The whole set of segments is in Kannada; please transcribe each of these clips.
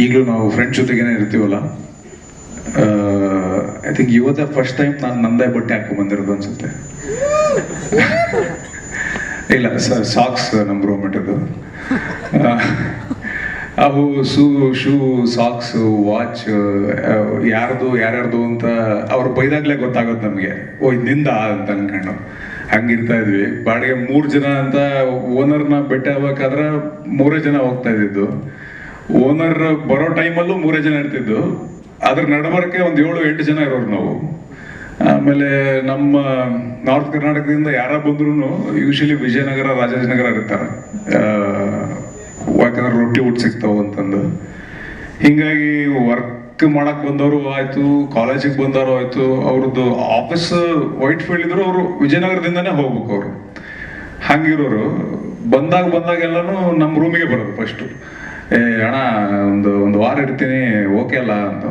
ಈಗಲೂ ನಾವು ಫ್ರೆಂಡ್ಸ್ ಜೊತೆಗೇನೆ ಇರ್ತೀವಲ್ಲ. ಐ ಥಿಂಕ್ ಇವತ್ತೇ ಫಸ್ಟ್ ಟೈಮ್ ನಾನು ನಂದೇ ಬಟ್ಟೆ ಹಾಕೊ ಬಂದಿರೋದು ಅನ್ಸುತ್ತೆ. ಇಲ್ಲ ಸಾಕ್ಸ್ ನಮ್ಮ ರೂಮ್ಮೇಟದು. ಅವು ಶೂ ಸಾಕ್ಸು ವಾಚ್ ಯಾರ್ಯಾರ್ದು ಅಂತ ಅವ್ರು ಬೈದಾಗ್ಲೇ ಗೊತ್ತಾಗುತ್ತೆ ನಮಗೆ. ಓ ನಿಂದ ಅಂತ ಅನ್ಕೊಂಡು ಹಂಗಿರ್ತಾ ಇದ್ವಿ. ಬಾಡಿಗೆ 3 ಜನ ಅಂತ ಓನರ್ನ ಭೇಟಿ ಆಗ್ಬೇಕಾದ್ರೆ 3 ಜನ ಹೋಗ್ತಾ ಇದ್ದಿದ್ದು. ಓನರ್ ಬರೋ ಟೈಮಲ್ಲೂ 3 ಜನ ಇರ್ತಿದ್ದು. ಅದ್ರ ನಡಬರಕ್ಕೆ ಒಂದು 7-8 ಜನ ಇರೋರು ನಾವು. ಆಮೇಲೆ ನಮ್ಮ ನಾರ್ತ್ ಕರ್ನಾಟಕದಿಂದ ಯಾರ ಬಂದ್ರು ಯೂಶಲಿ ವಿಜಯನಗರ ರಾಜಾಜಿನಗರ ಇರ್ತಾರೆ, ಯಾಕಂದ್ರೆ ರೊಟ್ಟಿ ಊಟ ಸಿಗ್ತಾವ ಅಂತಂದು. ಹಿಂಗಾಗಿ ವರ್ಕ್ ಮಾಡಕ್ ಬಂದವರು ಆಯ್ತು, ಕಾಲೇಜಿಗೆ ಬಂದವರು ಆಯ್ತು, ಅವ್ರದ್ದು ಆಫೀಸ್ ವೈಟ್ ಫೀಲ್ಡ್ ಇದ್ರು ಅವರು ವಿಜಯನಗರದಿಂದಾನೇ ಹೋಗ್ಬೇಕು. ಅವರು ಹಂಗಿರೋರು ಬಂದಾಗ ಎಲ್ಲಾನು ನಮ್ಮ ರೂಮಿಗೆ ಬರೋದು ಫಸ್ಟು. ಅಣ್ಣ ಒಂದು ವಾರ ಇರ್ತೀನಿ, ಓಕೆ ಅಲ್ಲ ಅಂತ.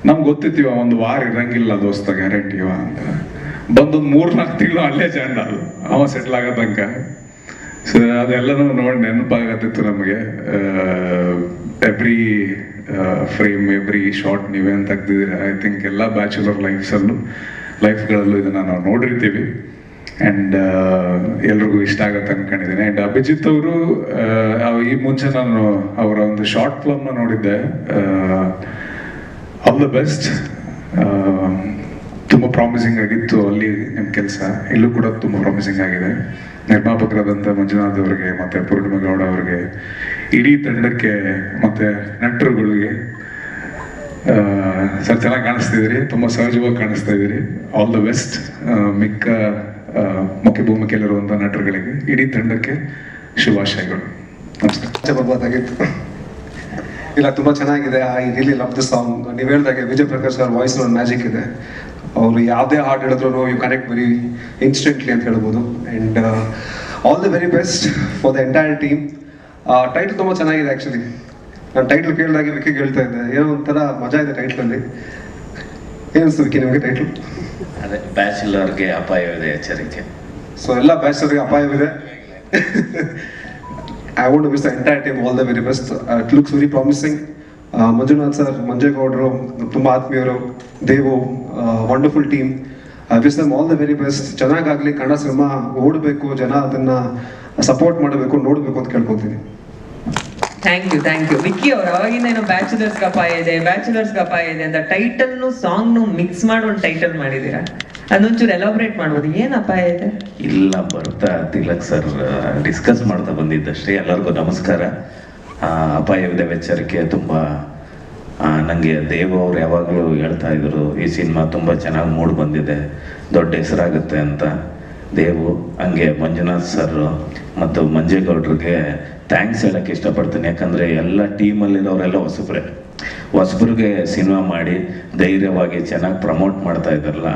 ನಮ್ಗೆ ಗೊತ್ತಿತ್ತೀವ ಒಂದು ವಾರ ಇರಂಗಿಲ್ಲ ದೋಸ್ತ, ಗ್ಯಾರಂಟಿವ ಅಂತ. ಬಂದೊಂದು 3-4 ತಿಂಗಳು ಅಲ್ಲೇ ಜಾಂಡ ಅದು ಅವ ಸೆಟ್ಲ್ ಆಗೋ ತನಕ. ಸೊ ಅದೆಲ್ಲನೂ ನೋಡಿ ನೆನಪಾಗತ್ತಿತ್ತು ನಮಗೆ. ಎವ್ರಿ ಫ್ರೇಮ್, ಎವ್ರಿ ಶಾರ್ಟ್ ನೀವೇನು ತೆಗ್ದಿದ್ದೀರ. ಐ ಥಿಂಕ್ ಎಲ್ಲ ಬ್ಯಾಚುಲರ್ ಲೈಫ್ಗಳಲ್ಲೂ ಇದನ್ನ ನಾವು ನೋಡಿರ್ತೀವಿ. ಆ್ಯಂಡ್ ಎಲ್ರಿಗೂ ಇಷ್ಟ ಆಗತ್ತೆ ಅನ್ಕೊಂಡಿದ್ದೀನಿ. ಆ್ಯಂಡ್ ಅಭಿಜಿತ್ ಅವರು ಈ ಮುಂಚೆ ನಾನು ಅವರ ಒಂದು ಶಾರ್ಟ್ ಫಿಲ್ಮ್ನ ನೋಡಿದ್ದೆ, ಆಲ್ ದ ಬೆಸ್ಟ್. ತುಂಬ ಪ್ರಾಮಿಸಿಂಗ್ ಆಗಿತ್ತು ಅಲ್ಲಿ ನಿಮ್ಮ ಕೆಲಸ, ಇಲ್ಲೂ ಕೂಡ ತುಂಬ ಪ್ರಾಮಿಸಿಂಗ್ ಆಗಿದೆ. ನಿರ್ಮಾಪಕರಾದಂಥ ಮಂಜುನಾಥ್ ಅವರಿಗೆ ಮತ್ತು ಪೂರ್ಣಿಮಾ ಗೌಡ ಅವರಿಗೆ, ಇಡೀ ತಂಡಕ್ಕೆ ಮತ್ತು ನಟರುಗಳಿಗೆ ಸರ್ ಚೆನ್ನಾಗಿ ಕಾಣಿಸ್ತಿದ್ದೀರಿ, ತುಂಬ ಸಹಜವಾಗಿ ಕಾಣಿಸ್ತಾ ಇದ್ದೀರಿ. All the best. ಮಿಕ್ಕ ಮುಖ್ಯ ಭೂಮಿಕೆಯಲ್ಲಿರುವಂಥ ನಟರುಗಳಿಗೆ, ಇಡೀ ತಂಡಕ್ಕೆ ಶುಭಾಶಯಗಳು. ನಮಸ್ಕಾರ. ಬರ್ಬೋದಾಗಿತ್ತು. ಇಲ್ಲ, ತುಂಬ ಚೆನ್ನಾಗಿದೆ. I really love the song. ನೀವು ಹೇಳಿದಾಗೆ ವಿಜಯ್ ಪ್ರಕಾಶ್ ಅವ್ರ ವಾಯ್ಸ್ ಒಂದು ಮ್ಯಾಜಿಕ್ ಇದೆ. ಅವರು ಯಾವುದೇ ಹಾಡು ಹೇಳಿದ್ರು ಯು ಕನೆಕ್ಟ್ ವೆರಿ ಇನ್ಸ್ಟೆಂಟ್ಲಿ ಅಂತ ಹೇಳ್ಬೋದು. And all the very best for the entire team. Title ತುಂಬ ಚೆನ್ನಾಗಿದೆ. ಆ್ಯಕ್ಚುಲಿ ನಾನು ಟೈಟಲ್ ಕೇಳಿದಾಗೆ ವಿಕಿಗೆ ಹೇಳ್ತಾ ಇದ್ದೆ, ಏನೋ ಒಂಥರ ಮಜಾ ಇದೆ ಟೈಟ್ಲಲ್ಲಿ. ಏನಿಸ್ತು ವಿಕಿ ನಿಮಗೆ ಟೈಟ್ಲ್? ಅದೇ ಬ್ಯಾಚುಲರ್ಗೆ ಅಪಾಯವಿದೆ ಎಚ್ಚರಿಕೆ. ಸೊ ಎಲ್ಲ ಬ್ಯಾಚುಲರ್ಗೆ ಅಪಾಯವಿದೆ. I want to wish the entire team all the very best. It looks very promising. Manjunath sir, Manjegowdaru, ತುಂಬ ಆತ್ಮೀಯರು, Devu, wonderful team. I wish them all the very best. ಚೆನ್ನಾಗಾಗಲಿ. ಕನ್ನಡ ಸಿನಿಮಾ ಓಡಬೇಕು, ಜನ ಅದನ್ನ ಸಪೋರ್ಟ್ ಮಾಡಬೇಕು, ನೋಡಬೇಕು ಅಂತ ಕೇಳ್ಕೊತೀನಿ. ಥ್ಯಾಂಕ್ ಯು ವಿಕ್ಕಿ ಅವ್ರು. ಅವಾಗಿಂದ ಏನೋ ಬ್ಯಾಚುಲರ್ಸ್ ಅಪಾಯ ಇದೆ ಅಂತ ಟೈಟಲ್ನು ಸಾಂಗ್ನು ಮಿಕ್ಸ್ ಮಾಡಿ ಒಂದು ಟೈಟಲ್ ಮಾಡಿದ್ದೀರಾ. ಅದೊಂಚೂರು ಎಲಾಬ್ರೇಟ್ ಮಾಡ್ಬೋದು, ಏನು ಅಪಾಯ ಇದೆ? ಇಲ್ಲ, ಬರ್ತಾ ತಿಲಕ್ ಸರ್ ಡಿಸ್ಕಸ್ ಮಾಡ್ತಾ ಬಂದಿದ್ದಷ್ಟೇ. ಎಲ್ಲರಿಗೂ ನಮಸ್ಕಾರ. ಅಪಾಯವಿದೆ ಎಚ್ಚರಿಕೆ ತುಂಬ ನನಗೆ ದೇವು ಅವ್ರು ಯಾವಾಗಲೂ ಹೇಳ್ತಾ ಇದ್ರು, ಈ ಸಿನಿಮಾ ತುಂಬ ಚೆನ್ನಾಗಿ ಮೂಡ್ ಬಂದಿದೆ, ದೊಡ್ಡ ಹೆಸರಾಗುತ್ತೆ ಅಂತ. ದೇವು ಹಂಗೆ ಮಂಜುನಾಥ್ ಸರ್ ಮತ್ತು ಮಂಜೇಗೌಡ್ರಿಗೆ ಥ್ಯಾಂಕ್ಸ್ ಹೇಳಕ್ಕೆ ಇಷ್ಟಪಡ್ತೀನಿ. ಯಾಕಂದರೆ ಎಲ್ಲ ಟೀಮಲ್ಲಿರೋರೆಲ್ಲ ಹೊಸಬ್ರಿಗೆ ಸಿನಿಮಾ ಮಾಡಿ ಧೈರ್ಯವಾಗಿ ಚೆನ್ನಾಗಿ ಪ್ರಮೋಟ್ ಮಾಡ್ತಾ ಇದ್ದಾರಲ್ಲ,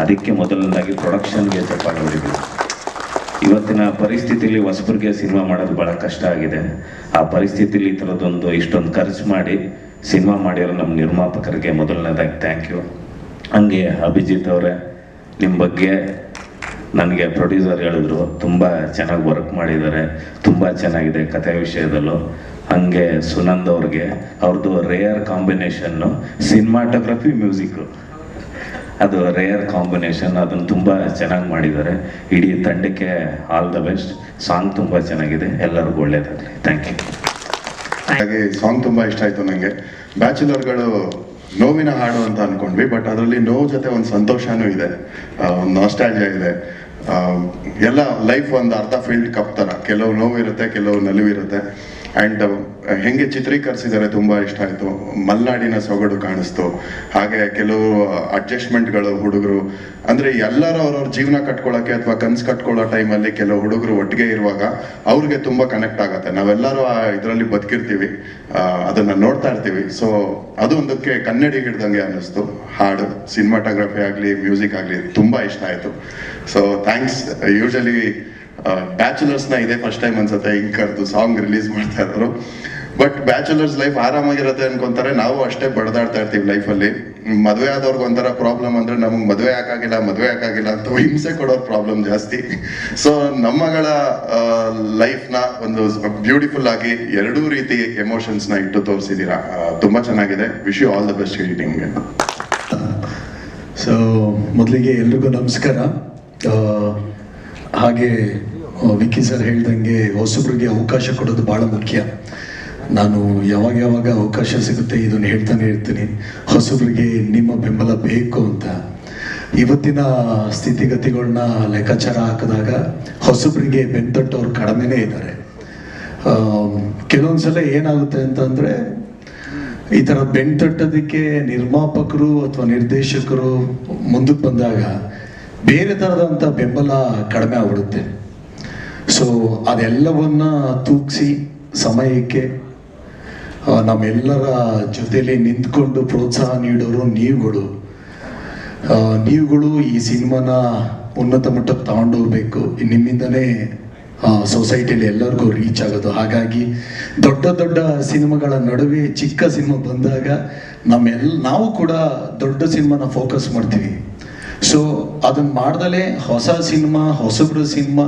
ಅದಕ್ಕೆ ಮೊದಲನೇದಾಗಿ ಪ್ರೊಡಕ್ಷನ್ಗೆ ಚಪ್ಪಾಳೆ ಹೊಡಿಬೇಕು. ಇವತ್ತಿನ ಪರಿಸ್ಥಿತಿಲಿ ಹೊಸಬ್ರಿಗೆ ಸಿನಿಮಾ ಮಾಡೋದು ಭಾಳ ಕಷ್ಟ ಆಗಿದೆ. ಆ ಪರಿಸ್ಥಿತಿಲಿ ಈ ಥರದೊಂದು ಇಷ್ಟೊಂದು ಖರ್ಚು ಮಾಡಿ ಸಿನಿಮಾ ಮಾಡಿರೋ ನಮ್ಮ ನಿರ್ಮಾಪಕರಿಗೆ ಮೊದಲನೇದಾಗಿ ಥ್ಯಾಂಕ್ ಯು. ಹಂಗೆ ಅಭಿಜಿತ್ ಅವರೇ, ನಿಮ್ಮ ಬಗ್ಗೆ ನನಗೆ ಪ್ರೊಡ್ಯೂಸರ್ ಹೇಳಿದ್ರು, ತುಂಬ ಚೆನ್ನಾಗಿ ವರ್ಕ್ ಮಾಡಿದ್ದಾರೆ, ತುಂಬ ಚೆನ್ನಾಗಿದೆ ಕಥೆ ವಿಷಯದಲ್ಲೂ. ಹಾಗೆ ಸುನಂದ್ ಅವ್ರಿಗೆ ಅವ್ರದ್ದು ರೇಯರ್ ಕಾಂಬಿನೇಷನ್ನು ಸಿನಿಮಾಟೋಗ್ರಫಿ ಮ್ಯೂಸಿಕ್ಕು, ಅದು ರೇಯರ್ ಕಾಂಬಿನೇಷನ್, ಅದನ್ನು ತುಂಬ ಚೆನ್ನಾಗಿ ಮಾಡಿದ್ದಾರೆ. ಇಡೀ ತಂಡಕ್ಕೆ ಆಲ್ ದ ಬೆಸ್ಟ್. ಸಾಂಗ್ ತುಂಬ ಚೆನ್ನಾಗಿದೆ, ಎಲ್ಲರಿಗೂ ಒಳ್ಳೇದಾಗಲಿ. Thank you. ಹಾಗೆ ಸಾಂಗ್ ತುಂಬ ಇಷ್ಟ ಆಯಿತು ನನಗೆ. ಬ್ಯಾಚುಲರ್ಗಳು ನೋವಿನ ಹಾಡು ಅಂತ ಅಂದ್ಕೊಂಡ್ವಿ, ಬಟ್ ಅದರಲ್ಲಿ ನೋವು ಜೊತೆ ಒಂದು ಸಂತೋಷನೂ ಇದೆ, ಒಂದು ನಾಸ್ಟಾಲ್ಜಿಯಾ ಇದೆ. ಎಲ್ಲ ಲೈಫ್ ಒಂದು ಅರ್ಧ ಫೀಲ್ಡ್ ಕಪ್ ಥರ, ಕೆಲವು ನೋವು ಇರುತ್ತೆ, ಕೆಲವು ನಲಿವಿರುತ್ತೆ. ಆ್ಯಂಡ್ ಹೆಂಗೆ ಚಿತ್ರೀಕರಿಸಿದ್ದಾರೆ ತುಂಬ ಇಷ್ಟ ಆಯಿತು. ಮಲೆನಾಡಿನ ಸೊಗಡು ಕಾಣಿಸ್ತು. ಹಾಗೆ ಕೆಲವು ಅಡ್ಜಸ್ಟ್ಮೆಂಟ್ಗಳು ಹುಡುಗರು, ಅಂದರೆ ಎಲ್ಲರೂ ಅವ್ರವ್ರ ಜೀವನ ಕಟ್ಕೊಳ್ಳೋಕ್ಕೆ ಅಥವಾ ಕನ್ಸು ಕಟ್ಕೊಳ್ಳೋ ಟೈಮಲ್ಲಿ ಕೆಲವು ಹುಡುಗರು ಒಟ್ಟಿಗೆ ಇರುವಾಗ ಅವ್ರಿಗೆ ತುಂಬ ಕನೆಕ್ಟ್ ಆಗುತ್ತೆ. ನಾವೆಲ್ಲರೂ ಇದರಲ್ಲಿ ಬದುಕಿರ್ತೀವಿ, ಅದನ್ನು ನೋಡ್ತಾ ಇರ್ತೀವಿ. ಸೊ ಅದು ಒಂದಕ್ಕೆ ಕನ್ನಡಿಗೆ ಹಿಡ್ದಂಗೆ ಅನ್ನಿಸ್ತು. ಹಾಡು, ಸಿನಿಮಾಟೋಗ್ರಫಿ ಆಗಲಿ, ಮ್ಯೂಸಿಕ್ ಆಗಲಿ ತುಂಬ ಇಷ್ಟ ಆಯಿತು. So thanks. ಯೂಶಲಿ ಬ್ಯಾಚುಲರ್ಸ್ನ ಇದೇ ಫಸ್ಟ್ ಟೈಮ್ ಅನ್ಸುತ್ತೆ ಹಿಂಗೆ ಕರೆದು ಸಾಂಗ್ ರಿಲೀಸ್ ಮಾಡ್ತಾ ಇರೋರು. ಬಟ್ ಬ್ಯಾಚುಲರ್ಸ್ ಲೈಫ್ ಆರಾಮಾಗಿರುತ್ತೆ ಅನ್ಕೊಂತಾರೆ, ನಾವು ಅಷ್ಟೇ ಬಡದಾಡ್ತಾ ಇರ್ತೀವಿ ಲೈಫಲ್ಲಿ. ಮದುವೆ ಆದವ್ರಿಗೆ ಒಂಥರ ಪ್ರಾಬ್ಲಮ್ ಅಂದ್ರೆ ನಮ್ಗೆ ಮದುವೆ ಯಾಕಾಗಿಲ್ಲ ಅಂತ ಹಿಂಸೆ ಕೊಡೋರ್ ಪ್ರಾಬ್ಲಮ್ ಜಾಸ್ತಿ. ಸೊ ನಮ್ಮಗಳ ಲೈಫ್ನ ಒಂದು ಬ್ಯೂಟಿಫುಲ್ ಆಗಿ ಎರಡೂ ರೀತಿ ಎಮೋಷನ್ಸ್ನ ಇಟ್ಟು ತೋರಿಸಿದ್ದೀರಾ. ತುಂಬಾ ಚೆನ್ನಾಗಿದೆ. Wish you all the best editing. So ಮೊದಲಿಗೆ ಎಲ್ರಿಗೂ ನಮಸ್ಕಾರ. ಹಾಗೆ ವಿಕ್ಕಿ ಸರ್ ಹೇಳ್ದಂಗೆ ಹೊಸಬ್ರಿಗೆ ಅವಕಾಶ ಕೊಡೋದು ಭಾಳ ಮುಖ್ಯ. ನಾನು ಯಾವಾಗ ಅವಕಾಶ ಸಿಗುತ್ತೆ ಇದನ್ನು ಹೇಳ್ತಾನೆ ಇರ್ತೀನಿ, ಹೊಸಬ್ರಿಗೆ ನಿಮ್ಮ ಬೆಂಬಲ ಬೇಕು ಅಂತ. ಇವತ್ತಿನ ಸ್ಥಿತಿಗತಿಗಳನ್ನ ಲೆಕ್ಕಾಚಾರ ಹಾಕಿದಾಗ ಹೊಸಬ್ರಿಗೆ ಬೆಂತಟ್ಟವ್ರು ಕಡಿಮೆನೇ ಇದ್ದಾರೆ. ಕೆಲವೊಂದ್ಸಲ ಏನಾಗುತ್ತೆ ಅಂತಂದರೆ ಈ ಥರ ಬೆಂತಟ್ಟೋದಕ್ಕೆ ನಿರ್ಮಾಪಕರು ಅಥವಾ ನಿರ್ದೇಶಕರು ಮುಂದಕ್ಕೆ ಬಂದಾಗ ಬೇರೆ ಥರದಂಥ ಬೆಂಬಲ ಕಡಿಮೆ ಆಗ್ಬಿಡುತ್ತೆ. ಸೊ ಅದೆಲ್ಲವನ್ನ ತೂಗಿಸಿ ಸಮಯಕ್ಕೆ ನಮ್ಮೆಲ್ಲರ ಜೊತೆಲಿ ನಿಂತ್ಕೊಂಡು ಪ್ರೋತ್ಸಾಹ ನೀಡೋರು ನೀವುಗಳು ಈ ಸಿನಿಮಾನ ಉನ್ನತ ಮಟ್ಟಕ್ಕೆ ತಗೊಂಡೋಗ್ಬೇಕು. ನಿಮ್ಮಿಂದನೇ ಸೊಸೈಟಿಯಲ್ಲಿ ಎಲ್ಲರಿಗೂ ರೀಚ್ ಆಗೋದು. ಹಾಗಾಗಿ ದೊಡ್ಡ ಸಿನಿಮಾಗಳ ನಡುವೆ ಚಿಕ್ಕ ಸಿನಿಮಾ ಬಂದಾಗ ನಾವು ಕೂಡ ದೊಡ್ಡ ಸಿನಿಮಾನ ಫೋಕಸ್ ಮಾಡ್ತೀವಿ. ಸೊ ಅದನ್ನ ಮಾಡ್ದಲೇ ಹೊಸ ಸಿನಿಮಾ, ಹೊಸಬ್ರ ಸಿನಿಮಾ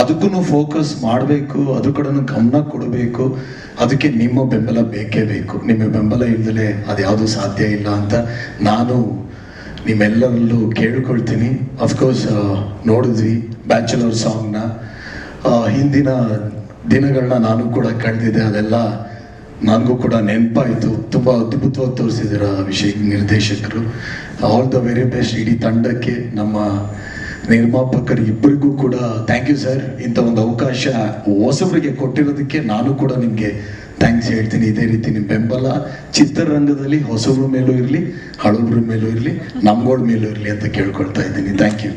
ಅದಕ್ಕೂ ಫೋಕಸ್ ಮಾಡಬೇಕು, ಅದ್ರ ಕಡೆನೂ ಗಮನ ಕೊಡಬೇಕು. ಅದಕ್ಕೆ ನಿಮ್ಮ ಬೆಂಬಲ ಬೇಕೇ ಬೇಕು. ನಿಮ್ಮ ಬೆಂಬಲ ಇಲ್ದಲೇ ಅದ್ಯಾವುದು ಸಾಧ್ಯ ಇಲ್ಲ ಅಂತ ನಾನು ನಿಮ್ಮೆಲ್ಲರಲ್ಲೂ ಕೇಳ್ಕೊಳ್ತೀನಿ. ಅಫ್ಕೋರ್ಸ್ ನೋಡಿದ್ವಿ ಬ್ಯಾಚುಲರ್ ಸಾಂಗ್ನ. ಹಿಂದಿನ ದಿನಗಳನ್ನ ನಾನು ಕೂಡ ಕಳೆದಿದ್ದೆ, ಅದೆಲ್ಲ ನನಗೂ ಕೂಡ ನೆನಪಾಯಿತು. ತುಂಬ ಅದ್ಭುತವಾಗಿ ತೋರಿಸಿದ್ದೀರ ನಿರ್ದೇಶಕರು. ಆಲ್ ದ ವೆರಿ ಬೆಸ್ಟ್ ಇಡೀ ತಂಡಕ್ಕೆ, ನಮ್ಮ ನಿರ್ಮಾಪಕರು ಇಬ್ಬರಿಗೂ ಕೂಡ ಥ್ಯಾಂಕ್ ಯು ಸರ್. ಇಂಥ ಒಂದು ಅವಕಾಶ ಹೊಸಬರಿಗೆ ಕೊಟ್ಟಿರೋದಕ್ಕೆ ನಾನು ಕೂಡ ನಿಮಗೆ ಥ್ಯಾಂಕ್ಸ್ ಹೇಳ್ತೀನಿ. ಇದೇ ರೀತಿ ನಿಮ್ಮ ಬೆಂಬಲ ಚಿತ್ರರಂಗದಲ್ಲಿ ಹೊಸಬ್ರ ಮೇಲೂ ಇರಲಿ, ಹಳಬ್ರ ಮೇಲೂ ಇರಲಿ, ನಮ್ಗಳ ಮೇಲೂ ಇರಲಿ ಅಂತ ಕೇಳ್ಕೊಳ್ತಾ ಇದ್ದೀನಿ. Thank you.